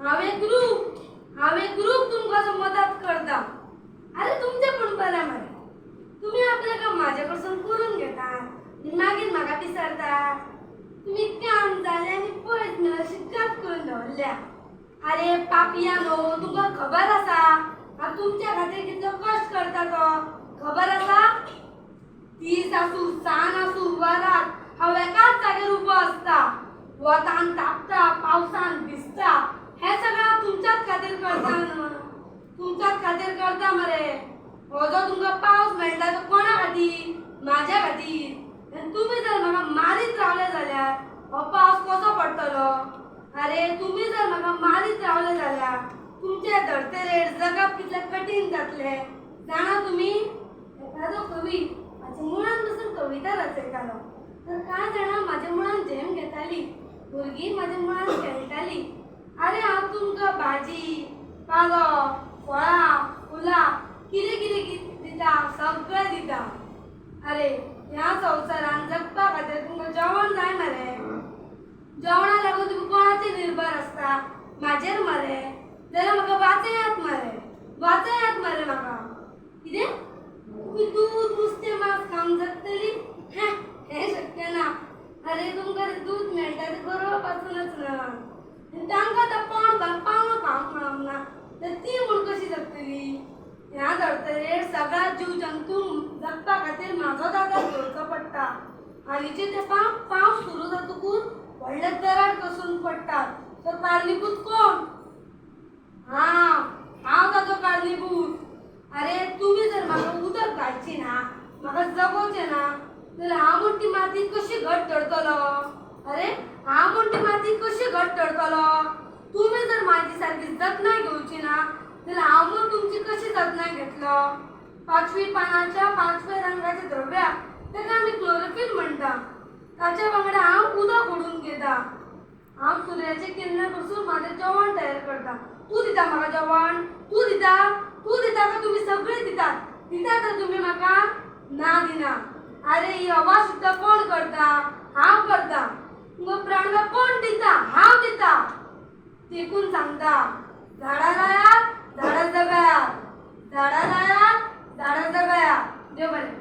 हांव एक ग्रुप तुमकां मदत करता. अरे तुमचे पण बरें मरे. तुम्ही आपले काम माझ्या कडसून करून घेता आणि मागीर म्हाका विचारता. तुम्ही काम जाले आनी पळयत ना अशी गप करून दवरल्या. अरे पापयानो, तुमकां खबर आसा हांव तुमच्या खातीर कितलो कश्ट करता तो खबर आसा? दीस आसूं सान आसूं वा रात हांव एकाच जाग्यार उबो आसता. वतान तापता, पावसान भिजता. हे सगळें हांव तुमच्याच खातीर करता न्हू. तुमच्याच खातीर करता मरे. हो जो तुमकां पावस मेळटा तो कोणा खातीर? म्हाज्या खातीर. आनी तुमी जर म्हाका मारीत रावले जाल्यार हो पावस कसो पडटलो? अरे तुमी जर म्हाका मारीत रावले जाल्यार तुमचे धर्तेरेर जगप कितलें कठीण जातलें जाणा तुमी? एखादो कवी म्हाज्या मुळान बसून कविता रचयतालो तर कांय जाणां म्हाज्या मुळान झेम घेतालीं. भुरगीं म्हाज्या मुळान खेळटालीं. अरे हांव तुमकां भाजी, पालो, फळां, फुलां कितें कितें दिता सगळें दिता. अरे ह्या संवसारान जगपा खातीर तुमकां जेवण जाय मरे. जेवणा लागून तुमी कोणाचेर निर्भर आसता? म्हाजेर मरे. जाल्यार म्हाका वाचयात मरे. वाचयात मरे म्हाका. कितें? तुमी दूध नुस्तें मांस खावन जगतलीं? हें शक्य ना. अरे तुमकां दूध मेळटा तें गोरवां पासूनच ना. आनी तांकां आतां पावणो खावंक मेळोंक ना तर ती म्हूण कशी जगतलीं? ह्या धर्तरेर सगळ्या जीव जंतू जगपा खातीर म्हाजो आदार घेवचो पडटा. हालींचे तेंपां पावस सुरू जातकूच व्हडले दरार कसून पडटात. तर कारणीभूत कोण? हांव ताचो कारणीभूत. अरे तुमी जर म्हाका उदक घालची ना, म्हाका जगोवचें ना जाल्यार हांव म्हूण ती माती कशी घट धरतलो? अरे हांव म्हूण ती माती कशी घट धरतलो? तुमी जर म्हाजी सारकी जतनाय घेवची ना जाल्यार हांव म्हूण तुमची कशी जतनाय घेतलो? 5वी पानाच्या 5व्या रंगाचे द्रव्य ताका आमी क्लोरोफिल म्हणटा. ताच्या वांगडा हांव उदक ओडून घेता. हांव सुर्याचे किरणां कडसून म्हाजें जेवण तयार करता. तूं दिता म्हाका जेवण? तूं दिता का तुमी सगळीं दितात? दिता तर तुमी म्हाका? ना दिना. अरे ही हवा सुद्दां कोण करता? हांव करता. तुमकां प्राणवायू कोण दिता? हांव दिता. देखून सांगता, झाडां लायात, झाडां जगयात. झाडां लायात, झाडां जगयात. देव बरें.